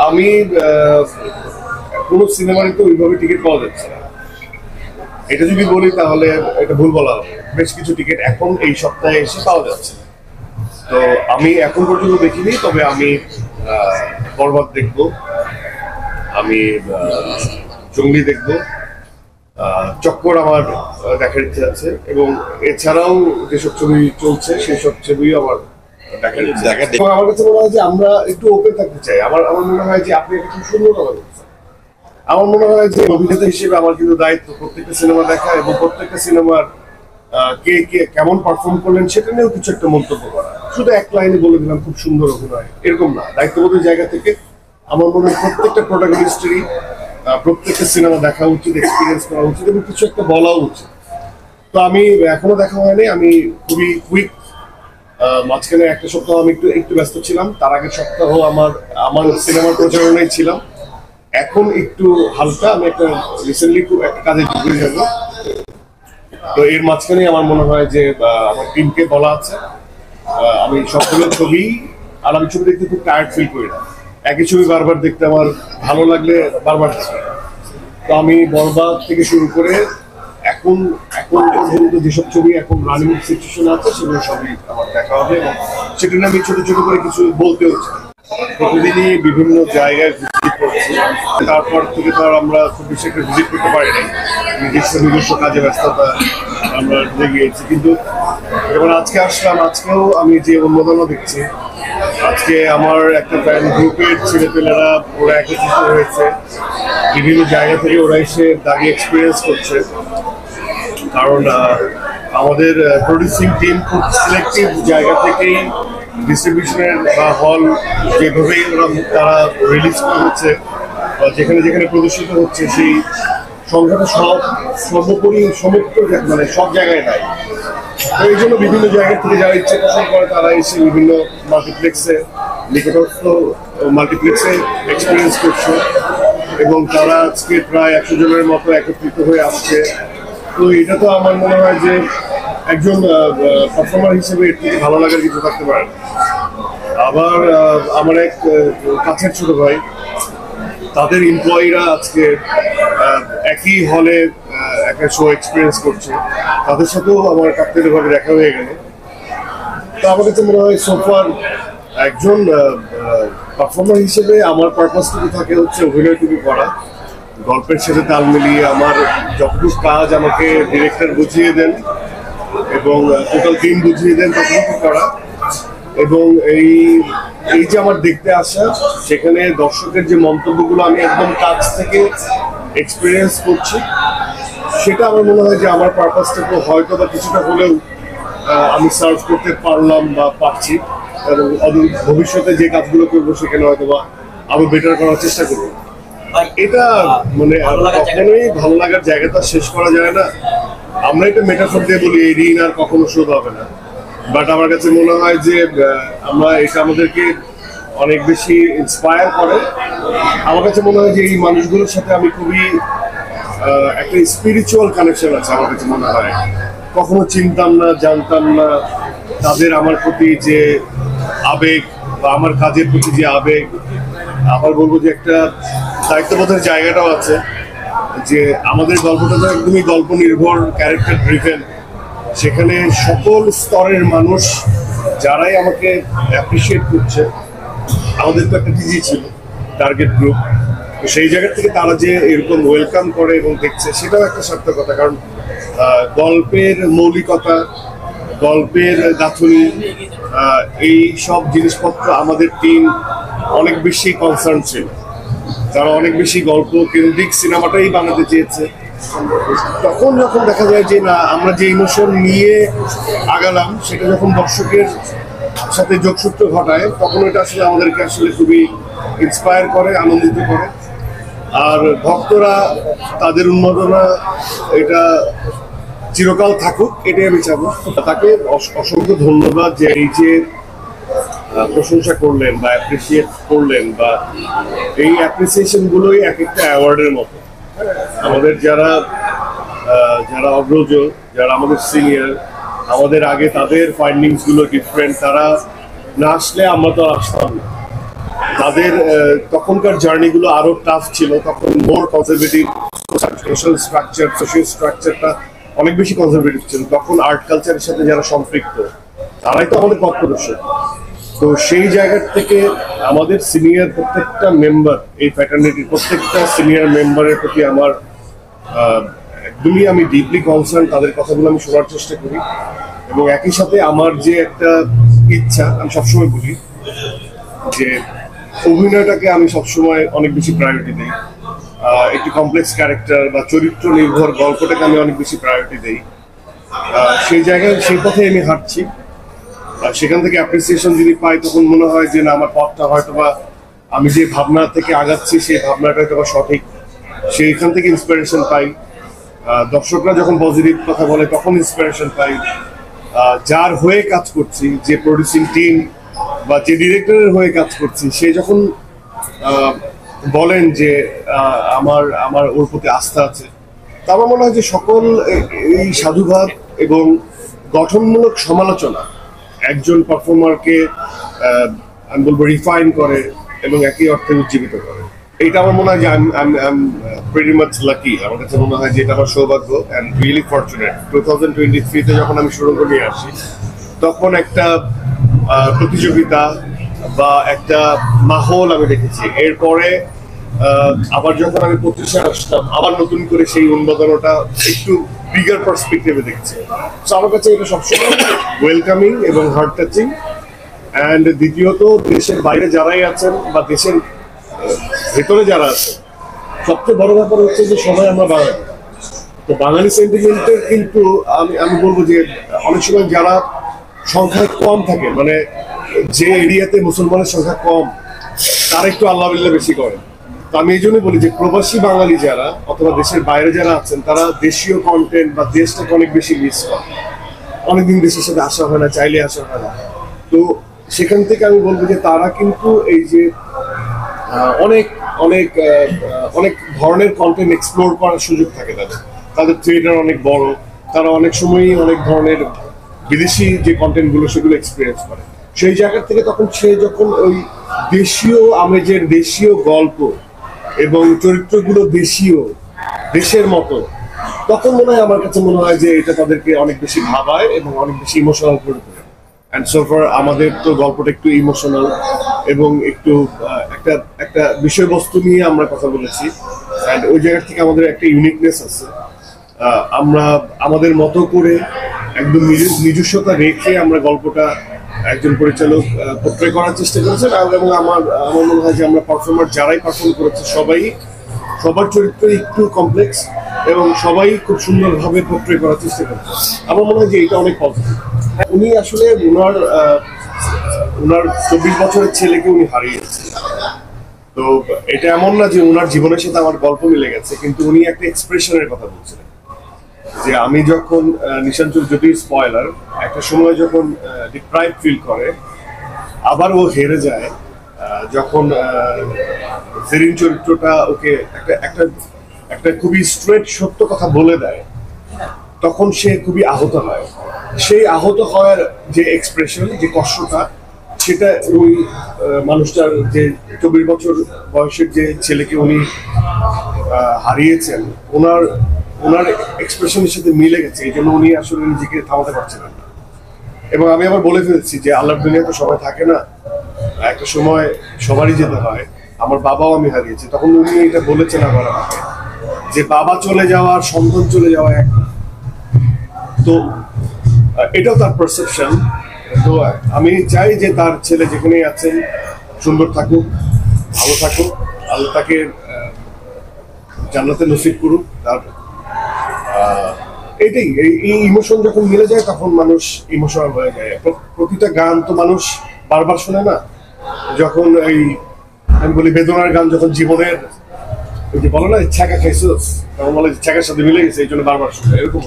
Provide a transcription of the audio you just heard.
আমি কোনো সিনেমারই তো ওইভাবে টিকিট পাওয়া যাচ্ছে না, এটা যদি বলি তাহলে এটা ভুল বলা হবে। বেশ কিছু টিকিট এখন এই সপ্তাহে এসে পাওয়া যাচ্ছে। তো আমি এখন পর্যন্ত দেখিনি, তবে আমি বরবাদ দেখবো, আমি জঙ্গলি দেখবো, চক্কর আমার দেখার ইচ্ছে আছে, এবং এছাড়াও যেসব ছবি চলছে সেসব ছবিও আমার দেখার ইচ্ছে। আমার কাছে মনে হয় যে আমরা একটু ওপেন থাকতে চাই। আমার মনে হয় যে আপনি একটা খুব সুন্দর কথা বলছেন। আমার মনে হয় যে অভিনেতা হিসেবে আমার কিন্তু দায়িত্ব প্রত্যেকটা সিনেমা দেখা এবং প্রত্যেকটা সিনেমার কে কে কেমন পারফর্ম করলেন সেটা নিয়েও কিছু একটা মন্তব্য করা। শুধু এক লাইনে বলে দিলাম খুব সুন্দর অভিনয়, এরকম না। দায়িত্ববোধের জায়গা থেকে আমার মনে হয় প্রত্যেকটা প্রোটাগনিস্টেরই প্রত্যেকটা সিনেমা দেখা উচিত, এক্সপিরিয়েন্স করা উচিত এবং কিছু একটা বলা উচিত। তো আমি এখনো দেখা হয়নি, আমি খুবই কুইক। মাঝখানে একটা সপ্তাহ আমি একটু ব্যস্ত ছিলাম, তার আগের সপ্তাহ আমার সিনেমার প্রচারণায় ছিলাম। এখন একটু হালকা, আমি একটা রিসেন্টলি খুব একটা কাজে ঢুকে যাব। তো এর মাঝখানে আমার মনে হয় যে আমার টিমকে বলা আছে আমি সবগুলো ছবি, আর আমি ছবি দেখতে খুব টায়ার্ড ফিল করি না। একই ছবি বারবার দেখতে আমার ভালো লাগলে বারবার দেখি। তো আমি বরবাদ থেকে শুরু করে এখন পর্যন্ত যেসব ছবি এখন রানিং সিচুয়েশন আছে সেগুলো সবই আমার দেখা হবে, এবং সেটা নিয়ে আমি ছোট ছোট করে কিছু বলতেও চাই। প্রতিদিনই বিভিন্ন জায়গায় ভিজিট করছি, তারপর থেকে তো আর আমরা খুব বেশি একটা ভিজিট করতে পারি নাই, নিজস্ব কাজে ব্যস্ততা আমরা ঢুকে গিয়েছি। কিন্তু যখন আজকে আসলাম, আজকেও আমি যে উন্মোদনও দেখছি, আজকে আমার একটা ফ্যান গ্রুপের ছেলেপেলেরা ওরা একত্রিত হয়েছে, বিভিন্ন জায়গা থেকে ওরা এসে দাঁড়িয়ে এক্সপিরিয়েন্স করছে। কারণ আমাদের প্রডিউসিং টিম খুব সিলেক্টিভ জায়গা থেকেই ডিস্ট্রিবিউশনের বা হল যেভাবেই তারা রিলিজ করা হচ্ছে বা যেখানে যেখানে প্রদর্শিত হচ্ছে সেই সংখ্যাটা সর্বোপরি সমস্ত মানে সব জায়গায় নাই। তো এই জন্য বিভিন্ন জায়গা থেকে যারা ইচ্ছে পোষণ করে তারা এসে বিভিন্ন নিকটস্থ মাল্টিপ্লেক্সে এক্সপিরিয়েন্স করছে, এবং তারা আজকে প্রায় 100 জনের মতো একত্রিত হয়ে আসছে। তো এটা তো আমার মনে হয় যে একজন পারফর্মার হিসেবে এর থেকে ভালো লাগার কিছু থাকতে পারে। আবার আমার এক কাছের ছোট ভাই, তাদের এমপ্লয়িরা আজকে একই হলে একটা শো এক্সপিরিয়েন্স করছে, তাদের সাথেও আমার কাকতালীয়ভাবে দেখা হয়ে গেল। তো আমার কাছে মনে হয় সোফার একজন পারফর্মার হিসেবে আমার পারপাসটুকু থাকে হচ্ছে অভিনয়টুকু করা, গল্পের সাথে তাল মিলিয়ে আমার যতটুকু কাজ আমাকে ডিরেক্টর বুঝিয়ে দেন এবং টোটাল টিম বুঝিয়ে দেন ততটুকু করা, এবং এই যে আমার দেখতে আসা, সেখানে দর্শকের যে মন্তব্যগুলো আমি একদম কাছ থেকে এক্সপিরিয়েন্স করছি, সেটা আমার মনে হয় যে আমার পারপাসটাকে হয়তো বা কিছুটা হলেও আমি সার্ভ করতে পারলাম বা পারছি, এবং ভবিষ্যতে যে কাজগুলো করবো সেখানে হয়তো বা আরো বেটার করার চেষ্টা করবো। এটা মানে কখনোই ভালো লাগার জায়গাটা শেষ করা যায় না। আমরা এটা মেটাফোর দিয়ে বলি এই ঋণ আর কখনো শোধ হবে না, বাট আমার কাছে মনে হয় যে এটা আমাদেরকে অনেক বেশি ইন্সপায়ার করে। আমার কাছে মনে হয় যে এই মানুষগুলোর সাথে আমি খুবই একটা স্পিরিচুয়াল কানেকশন আছে। আমার কাছে মনে হয় কখনো চিনতাম না, জানতাম না তাদের আমার প্রতি যে আবেগ বা আমার কাজের প্রতি যে আবেগ। আবার বলবো যে একটা দায়িত্ববোধের জায়গাটাও আছে, যে আমাদের গল্পটা তো একদমই গল্প নির্ভর, ক্যারেক্টার ড্রিভেন। সেখানে সকল স্তরের মানুষ যারাই আমাকে অ্যাপ্রিসিয়েট করছে, আমাদের তো একটা টিজি ছিল টার্গেট গ্রুপ, তো সেই জায়গা থেকে তারা যে এরকম ওয়েলকাম করে এবং দেখছে, সেটাও একটা সার্থকতা। কারণ গল্পের মৌলিকতা, গল্পের গাঁথুনি, এই সব জিনিসপত্র আমাদের টিম অনেক বেশি কনসার্ন ছিল। তারা অনেক বেশি গল্প কেন্দ্রিক সিনেমাটাই বানাতে চেয়েছে। তখন যখন দেখা যায় যে না, আমরা যে ইমোশন নিয়ে আগালাম সেটা যখন দর্শকের সাথে যোগসূত্র ঘটায়, তখন এটা আসলে আমাদেরকে আসলে খুবই ইন্সপায়ার করে, আনন্দিত করে। আর ভক্তরা তাদের উন্মাদনা এটা চিরকাল থাকুক, এটাই আমি চাবো। তাকে অসংখ্য ধন্যবাদ যে এই যে প্রশংসা করলেন বা অ্যাপ্রিসিয়েট করলেন, বা এই অ্যাপ্রিসিয়েশন গুলোই এক একটা অ্যাওয়ার্ডের মতো। আমাদের যারা অগ্রজ, যারা আমাদের সিনিয়র, আমাদের আগে তাদের ফাইন্ডিংস গুলো ডিফারেন্ট, তারা না আসলে আমরা তো আসতাম না। তাদের তখনকার জার্নিগুলো আরো টাফ ছিল, তখন মোর কনজারভেটিভ সোশ্যাল স্ট্রাকচার, সোশিয়াল স্ট্রাকচারটা অনেক বেশি কনজারভেটিভ ছিল। তখন আর্ট কালচারের সাথে যারা সম্পৃক্ত তারাই তো আমাদের পথ প্রদর্শক। তো সেই জায়গা থেকে আমাদের সিনিয়র প্রত্যেকটা মেম্বার, এই ফ্র্যাটার্নিটির প্রত্যেকটা সিনিয়র মেম্বারের প্রতি আমার একদমই আমি ডিপলি কনসার্ন, তাদের কথাগুলো আমি শোনার চেষ্টা করি। এবং একই সাথে আমার যে একটা ইচ্ছা, আমি সবসময় বলি যে অভিনয়টাকে আমি সবসময় অনেক বেশি প্রায়োরিটি দিই। একটি কমপ্লেক্স ক্যারেক্টার বা চরিত্র নির্ভর গল্পটাকে আমি অনেক বেশি প্রায়োরিটি দিই। সেই জায়গায় সেই পথে আমি হাঁটছি। সেখান থেকে অ্যাপ্রিসিয়েশন যদি পাই তখন মনে হয় যে না, আমার পথটা হয়তো বা আমি যে ভাবনা থেকে আগাচ্ছি সেই ভাবনাটা হয়তো বা সঠিক। সেইখান থেকে ইন্সপিরেশন পাই। দর্শকরা যখন পজিটিভ কথা বলে তখন ইন্সপিরেশন পাই। যার হয়ে কাজ করছি, যে প্রডিউসিং টিম বা যে ডিরেক্টরের হয়ে কাজ করছি, সে যখন বলেন যে আমার আমার ওর প্রতি আস্থা আছে, তা আমার মনে হয় যে সকল এই সাধুবাদ এবং গঠনমূলক সমালোচনা একজন পারফর্মারকে আমি বলবো রিফাইন করে এবং একই অর্থে উজ্জীবিত করে। এটা আমার মনে হয় যে প্রিটি মাচ লাকি। আমার কাছে মনে হয় যে এটা আমার সৌভাগ্য অ্যান্ড রিয়েলি ফরচুনেট। 2023-তে যখন আমি সুরঙ্গ নিয়ে আসি, তখন একটা প্রতিযোগিতা বা একটা মাহল আমি দেখেছি। এরপরে আবার যখন আমি 25-এ আসলাম, আবার নতুন করে সেই উন্মাদনাটা একটু বিগার পার্সপেক্টিভে দেখছি। তো আমার কাছে এটা সবসময় ওয়েলকামিং এবং হার্ট টাচিং। অ্যান্ড দ্বিতীয়ত, দেশের বাইরে যারাই আছেন বা দেশের ভেতরে যারা আছেন, সবচেয়ে বড় ব্যাপার হচ্ছে যে সবাই আমরা বাঙালি। তো বাঙালি সেন্টিমেন্টের কিন্তু আমি বলবো যে অনেক সময় যারা সংখ্যায় কম থাকে, মানে যে এরিয়াতে মুসলমানের সংখ্যা কম, তারা একটু আল্লাহ বিল্লাহ বেশি করে। তো আমি এই জন্যই বলি যে প্রবাসী বাঙালি যারা অথবা দেশের বাইরে যারা আছেন, তারা দেশীয় কন্টেন্ট বা দেশটাকে অনেক বেশি মিস করে। অনেকদিন দেশের সাথে আসা হয় না, চাইলে আসা হয় না। তো সেখান থেকে আমি বলবো যে তারা কিন্তু এই যে অনেক অনেক অনেক ধরনের কন্টেন্ট এক্সপ্লোর করার সুযোগ থাকে তাদের। তাদের থিয়েটার অনেক বড়, তারা অনেক সময়ই অনেক ধরনের বিদেশি যে কন্টেন্টগুলো সেগুলো এক্সপিরিয়েন্স করে। সেই জায়গা থেকে তখন সে যখন ওই দেশীয় আমেজের দেশীয় গল্প এবং চরিত্রগুলো দেশীয়, দেশের মতো, তখন মনে হয় আমার কাছে মনে হয় যে এটা তাদেরকে অনেক বেশি ভাবায় এবং অনেক বেশি ইমোশনাল করে তোলে। অ্যান্ড সো ফার আমাদের তো গল্পটা একটু ইমোশনাল এবং একটু একটা একটা বিষয়বস্তু নিয়ে আমরা কথা বলেছি। অ্যান্ড ওই জায়গা থেকে আমাদের একটা ইউনিকনেস আছে। আমরা আমাদের মতো করে একদম নিজস্বতা রেখে আমরা গল্পটা একজন পরিচালক পোট্রে করার চেষ্টা করেছেন। এবং আমার মনে হয় যে আমরা পারফর্মার যারাই পারফর্ম করেছে সবার চরিত্র একটু কমপ্লেক্স এবং সবাই খুব সুন্দরভাবে পোট্রে করার চেষ্টা করেছে। আমার মনে হয় যে এটা অনেক পজিটিভ। উনি আসলে উনার 24 বছরের ছেলেকে উনি হারিয়েছেন। তো এটা এমন না যে উনার জীবনের সাথে আমার গল্প মিলে গেছে, কিন্তু উনি একটা এক্সপ্রেশনের কথা বলছিলেন যে আমি যখন নিশান চৌধুরী, যদি স্পয়লার, একটা সময় যখন ডিপ্রাইভ ফিল করে, আবার ও হেরে যায়, যখন জেরিন চরিত্রটা ওকে একটা একটা খুবই স্ট্রেট সত্য কথা বলে দেয়, তখন সে খুবই আহত হয়। সেই আহত হওয়ার যে এক্সপ্রেশন, যে কষ্টটা, সেটা ওই মানুষটার যে 24 বছর বয়সের যে ছেলেকে উনি হারিয়েছেন, ওনার এক্সপ্রেশনের সাথে মিলে গেছে। এই জন্য উনি আসলে নিজেকে থামাতে পারছিলেন না। এবং আমি আবার বলে ফেলছি যে আল্লাহর দুনিয়া তো সবাই থাকে না, একটা সময় সবারই যেতে হয়। আমার বাবাও আমি হারিয়েছি, তখন উনি এটা বলেছেন আমার আমাকে যে বাবা চলে যাওয়া আর সন্তান চলে যাওয়া এক। তো এটাও তার পারসেপশন। তো আমি চাই যে তার ছেলে যেখানেই আছেন সুন্দর থাকুক, ভালো থাকুক, আল্লাহ তাকে জান্নাতে নসিব করুক। তার এটাই, এই ইমোশন যখন মিলে যায় তখন মানুষ ইমোশনাল হয়ে যায়। প্রতিটা গান তো মানুষ বারবার শোনে না। যখন এই আমি বলি বেদনার গান, যখন জীবনের ওই যে বলো না ছ্যাঁকা খাইছো, তখন বলে ছ্যাঁকার সাথে মিলে গেছে, এই জন্য বারবার শুনে, এরকম।